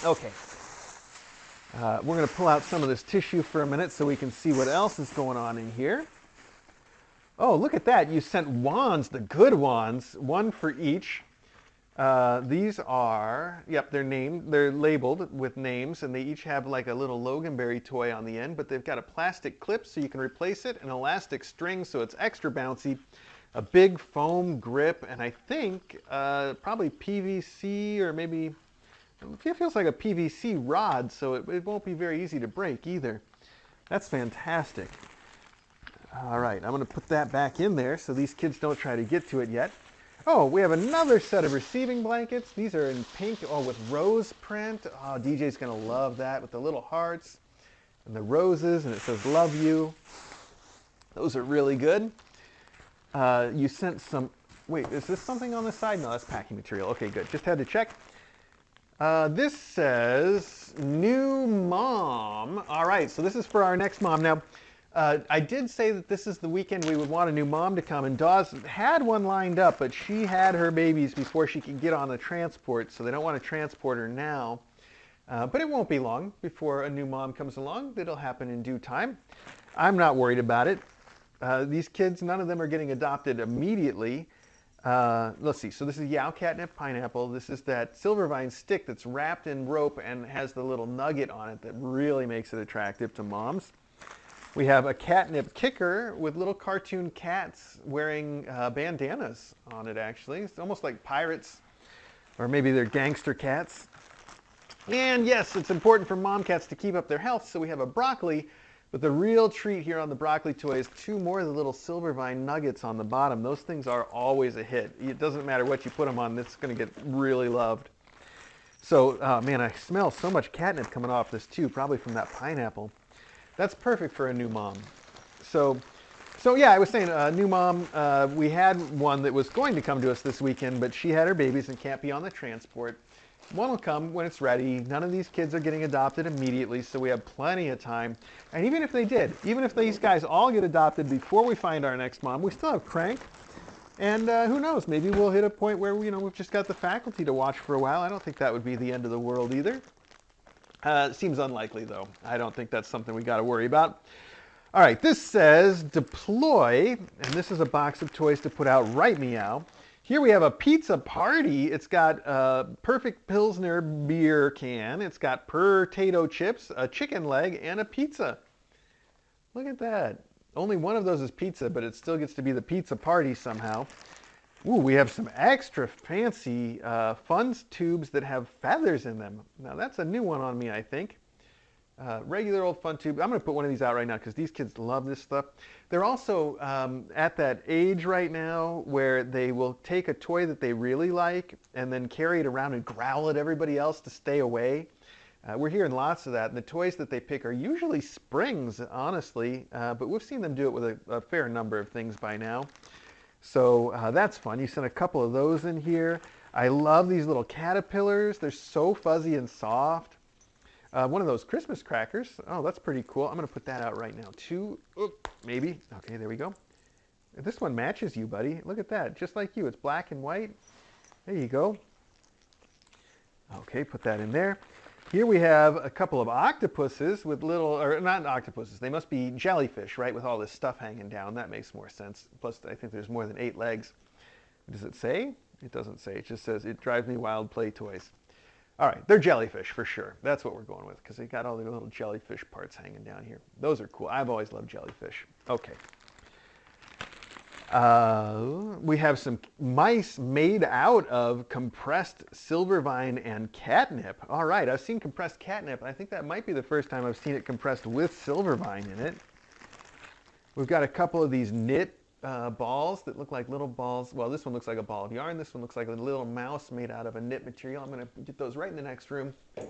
Okay. We're going to pull out some of this tissue for a minute so we can see what else is going on in here. Oh, look at that. You sent wands, the good wands, one for each. These are, yep, they're named, they're labeled with names, and they each have like a little Loganberry toy on the end, but they've got a plastic clip so you can replace it, an elastic string so it's extra bouncy, a big foam grip, and I think probably PVC or maybe, it feels like a PVC rod, so it won't be very easy to break either. That's fantastic. All right, I'm going to put that back in there so these kids don't try to get to it yet. Oh, we have another set of receiving blankets. These are in pink, with rose print. Oh, DJ's going to love that with the little hearts and the roses, and it says, love you. Those are really good. You sent some, wait, is this something on the side? No, that's packing material. Okay, good. Just had to check. This says, new mom. All right, so this is for our next mom. Now, I did say that this is the weekend we would want a new mom to come, and Dawes had one lined up, but she had her babies before she could get on the transport, so they don't want to transport her now. But it won't be long before a new mom comes along. It'll happen in due time. I'm not worried about it. These kids, none of them are getting adopted immediately. Let's see, so this is Yow Catnip Pineapple. This is that Silvervine stick that's wrapped in rope and has the little nugget on it that really makes it attractive to moms. We have a catnip kicker with little cartoon cats wearing bandanas on it, actually. It's almost like pirates, or maybe they're gangster cats. And yes, it's important for mom cats to keep up their health, so we have a broccoli. But the real treat here on the broccoli toy is two more of the little Silvervine nuggets on the bottom. Those things are always a hit. It doesn't matter what you put them on, it's going to get really loved. So, man, I smell so much catnip coming off this too, probably from that pineapple. That's perfect for a new mom. So yeah, I was saying, new mom, we had one that was going to come to us this weekend, but she had her babies and can't be on the transport. One will come when it's ready. None of these kids are getting adopted immediately, so we have plenty of time. And even if they did, even if these guys all get adopted before we find our next mom, we still have Crank. And who knows, maybe we'll hit a point where we've just got the faculty to watch for a while. I don't think that would be the end of the world either. Seems unlikely, though. I don't think that's something we got to worry about. All right, this says deploy, and this is a box of toys to put out right meow. Here we have a pizza party. It's got a perfect Pilsner beer can. It's got potato chips, a chicken leg, and a pizza. Look at that. Only one of those is pizza, but it still gets to be the pizza party somehow. Ooh, we have some extra fancy fun tubes that have feathers in them. Now that's a new one on me, I think. Regular old fun tube. I'm going to put one of these out right now because these kids love this stuff. They're also at that age right now where they will take a toy that they really like and then carry it around and growl at everybody else to stay away. We're hearing lots of that. And the toys that they pick are usually springs, honestly, but we've seen them do it with a fair number of things by now. So that's fun. You sent a couple of those in here. I love these little caterpillars. They're so fuzzy and soft. One of those Christmas crackers. Oh, that's pretty cool. I'm going to put that out right now too. Oop, maybe. Okay, there we go. This one matches you, buddy. Look at that. Just like you. It's black and white. There you go. Okay, put that in there. Here we have a couple of octopuses with little, or not octopuses, they must be jellyfish, right, with all this stuff hanging down. That makes more sense. Plus, I think there's more than 8 legs. Does it say? It doesn't say. It just says, it drives me wild, play toys. All right, they're jellyfish for sure. That's what we're going with, because they got all the little jellyfish parts hanging down here. Those are cool. I've always loved jellyfish. Okay. We have some mice made out of compressed silver vine and catnip. All right, I've seen compressed catnip. I think that might be the first time I've seen it compressed with silver vine in it. We've got a couple of these knit balls that look like little balls. Well, this one looks like a ball of yarn. This one looks like a little mouse made out of a knit material. I'm going to get those right in the next room. Oh,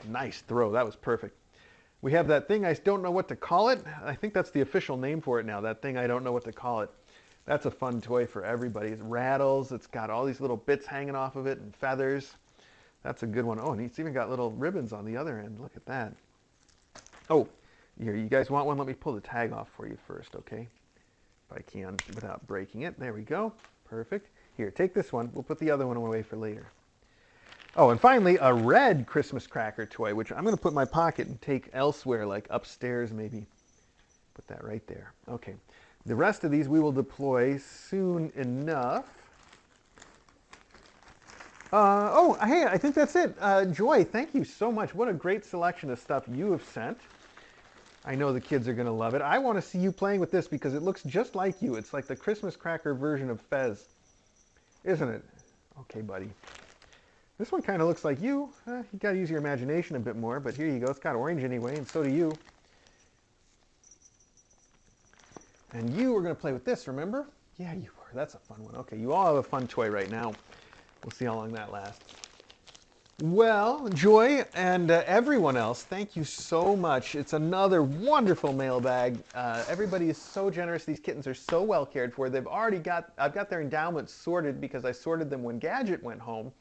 nice throw. That was perfect. We have that thing I don't know what to call it. I think that's the official name for it now, that thing I don't know what to call it. That's a fun toy for everybody. It rattles. It's got all these little bits hanging off of it and feathers. That's a good one. Oh, and it's even got little ribbons on the other end. Look at that. Oh, here, you guys want one? Let me pull the tag off for you first, okay? If I can, without breaking it. There we go. Perfect. Here, take this one. We'll put the other one away for later. Oh, and finally, a red Christmas cracker toy, which I'm going to put in my pocket and take elsewhere, like upstairs maybe. Put that right there. Okay. The rest of these we will deploy soon enough. Oh, hey, I think that's it. Joy, thank you so much. What a great selection of stuff you have sent. I know the kids are going to love it. I want to see you playing with this because it looks just like you. It's like the Christmas cracker version of Fez, isn't it? Okay, buddy. This one kind of looks like you. You got to use your imagination a bit more, but here you go. It's got orange anyway, and so do you. And you were going to play with this, remember? Yeah, you were. That's a fun one. Okay, you all have a fun toy right now. We'll see how long that lasts. Well, Joy and everyone else, thank you so much. It's another wonderful mailbag. Everybody is so generous. These kittens are so well cared for. I've got their endowments sorted because I sorted them when Gadget went home.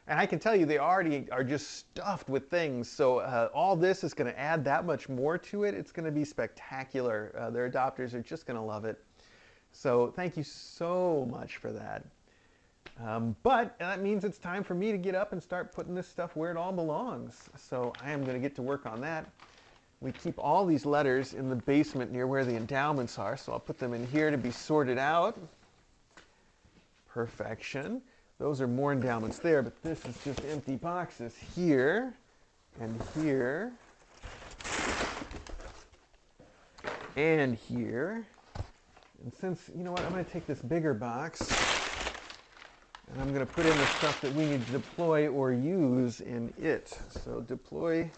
And I can tell you, they already are just stuffed with things. So all this is going to add that much more to it. It's going to be spectacular. Their adopters are just going to love it. So thank you so much for that. But that means it's time for me to get up and start putting this stuff where it all belongs. So I am going to get to work on that. We keep all these letters in the basement near where the endowments are. So I'll put them in here to be sorted out. Perfection. Those are more endowments there, but this is just empty boxes here and here and here. And since, you know what, I'm going to take this bigger box and I'm going to put in the stuff that we need to deploy or use in it. So deploy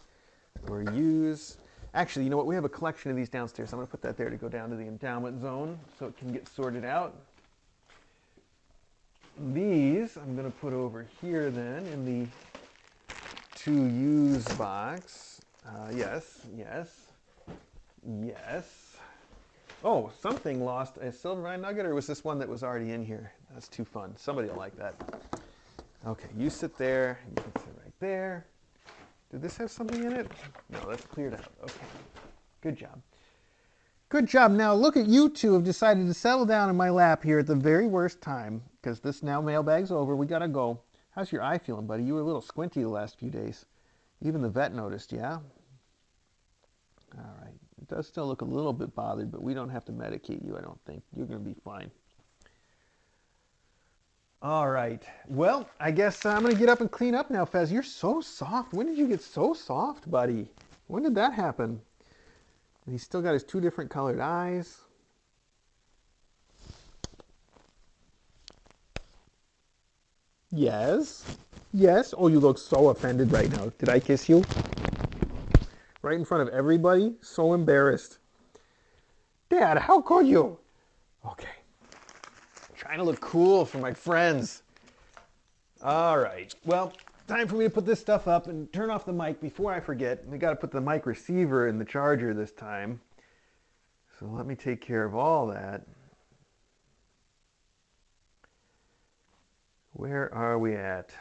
or use. Actually, you know what, we have a collection of these downstairs. I'm going to put that there to go down to the endowment zone so it can get sorted out. These I'm going to put over here then in the to use box. Yes, yes, yes. Oh, something lost a silver vine nugget, or was this one that was already in here? That's too fun. Somebody will like that. Okay, you sit there. You can sit right there. Did this have something in it? No, that's cleared out. Okay, good job. Good job. Now look at you two have decided to settle down in my lap here at the very worst time because this now mailbag's over. We got to go. How's your eye feeling, buddy? You were a little squinty the last few days. Even the vet noticed, yeah? All right. It does still look a little bit bothered, but we don't have to medicate you, I don't think. You're going to be fine. All right. Well, I guess I'm going to get up and clean up now, Fez. You're so soft. When did you get so soft, buddy? When did that happen? And he's still got his 2 different colored eyes. Yes. Yes. Oh, you look so offended right now. Did I kiss you? Right in front of everybody? So embarrassed. Dad, how could you? Okay. Trying to look cool for my friends. All right. Well, time for me to put this stuff up and turn off the mic before I forget. We got to put the mic receiver in the charger this time. So let me take care of all that. Where are we at?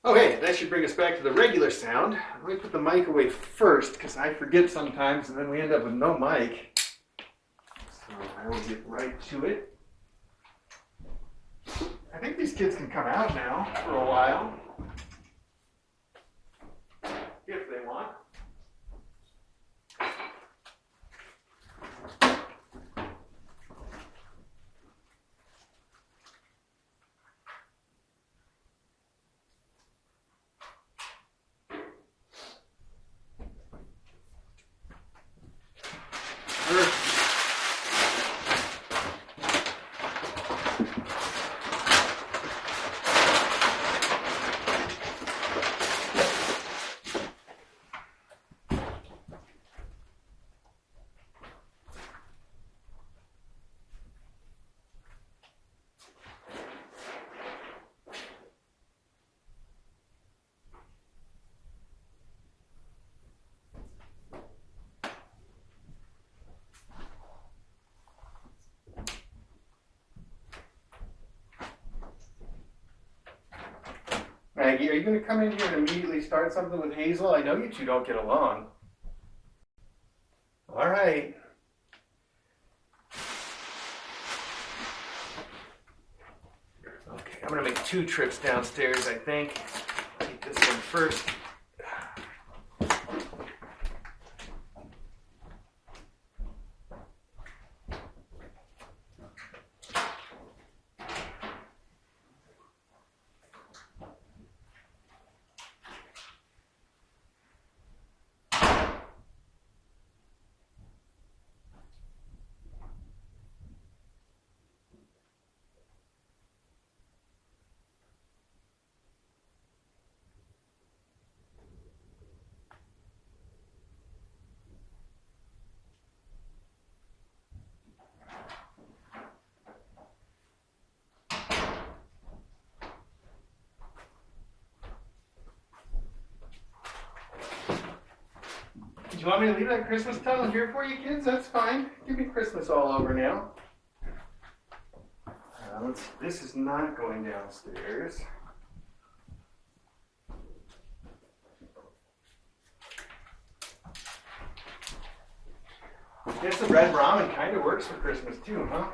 Okay, that should bring us back to the regular sound. Let me put the mic away first because I forget sometimes and then we end up with no mic. So I will get right to it. I think these kids can come out now for a while. If they want. Maggie, are you going to come in here and immediately start something with Hazel? I know you two don't get along. All right. Okay, I'm going to make 2 trips downstairs, I think. Take this one first. Do you want me to leave that Christmas tunnel here for you kids? That's fine. Give me Christmas all over now. This is not going downstairs. I guess the red ramen kind of works for Christmas too, huh?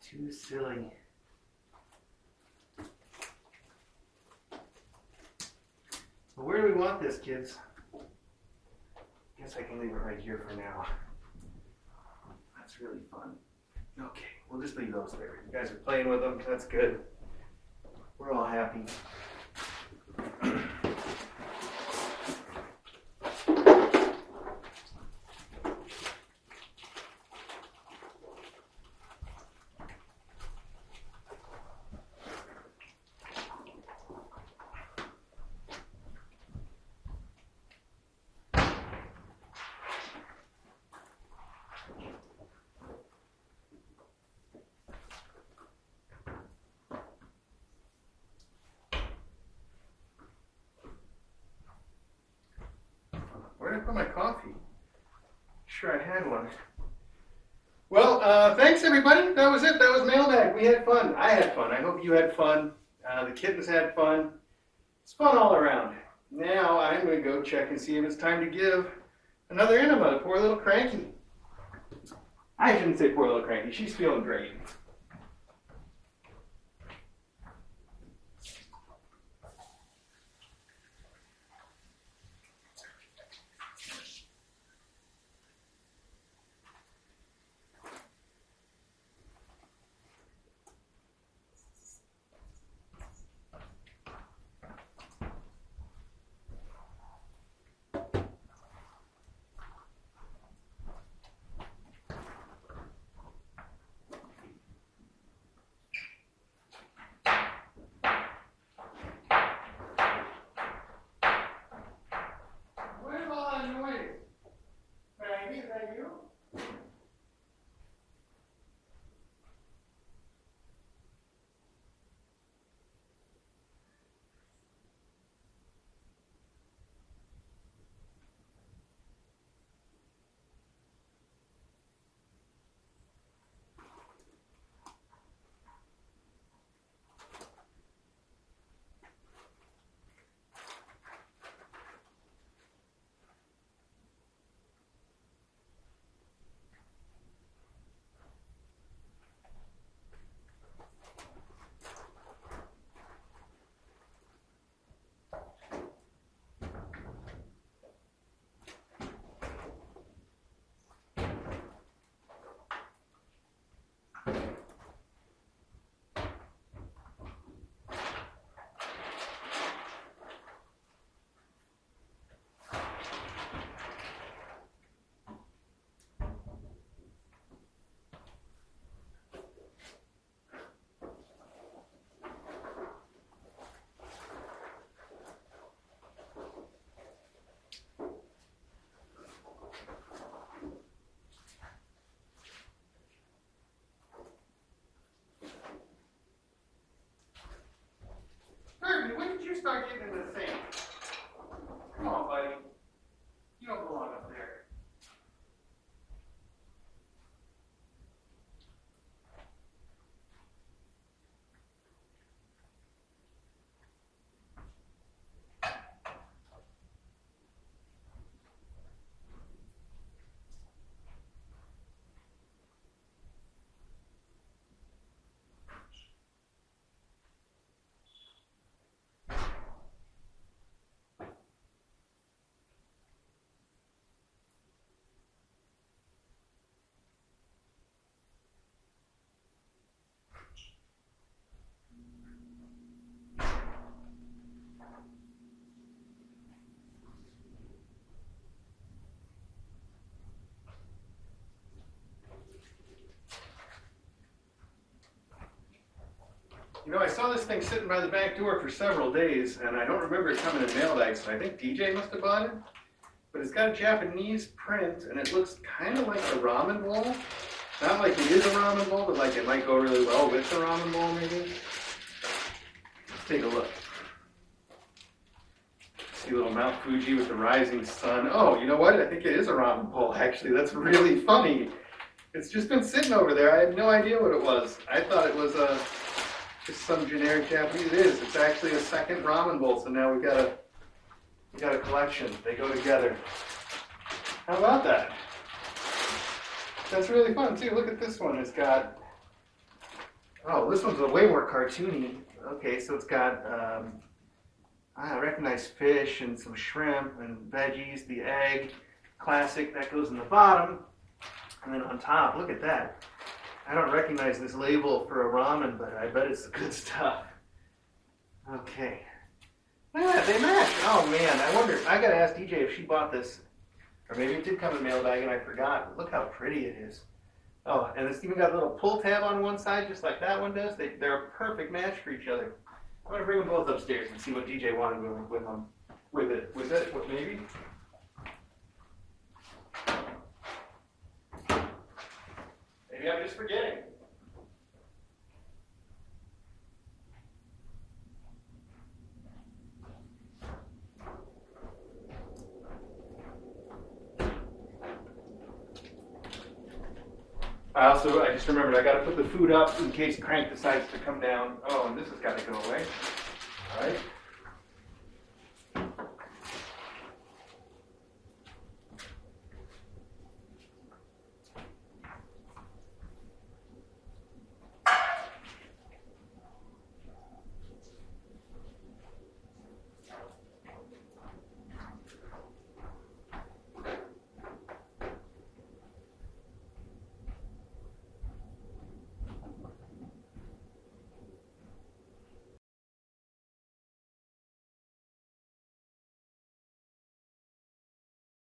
Too silly. Well, where do we want this, kids? Guess I can leave it right here for now. That's really fun. Okay, we'll just leave those there. You guys are playing with them. That's good. We're all happy. Where did I put my coffee? Sure, I had one. Well, thanks everybody. That was it. That was Mailbag. We had fun. I had fun. I hope you had fun. The kittens had fun. It's fun all around. Now I'm going to go check and see if it's time to give another enema to poor little Cranky. I shouldn't say poor little Cranky. She's feeling great. You know, I saw this thing sitting by the back door for several days, and I don't remember it coming in Mailbag, so I think DJ must have bought it. But it's got a Japanese print, and it looks kind of like a ramen bowl. Not like it is a ramen bowl, but like it might go really well with the ramen bowl, maybe. Let's take a look. See little Mount Fuji with the rising sun. Oh, you know what? I think it is a ramen bowl, actually. That's really funny. It's just been sitting over there. I had no idea what it was. I thought it was just some generic Japanese. It is. It's actually a second ramen bowl, so now we got a collection. They go together. How about that? That's really fun too. Look at this one. It's got, oh, this one's way more cartoony. Okay, so it's got, I recognize fish and some shrimp and veggies, the egg, classic, that goes in the bottom. And then on top, look at that. I don't recognize this label for a ramen, but I bet it's the good stuff. Okay. Look at that, they match. Oh man, I wonder, I gotta ask DJ if she bought this. Or maybe it did come in Mailbag and I forgot. Look how pretty it is. Oh, and it's even got a little pull tab on one side, just like that one does. They're a perfect match for each other. I'm gonna bring them both upstairs and see what DJ wanted with them. With it, maybe? Maybe I'm just forgetting. I just remembered I got to put the food up in case Crank decides to come down. Oh, and this has got to go away. All right.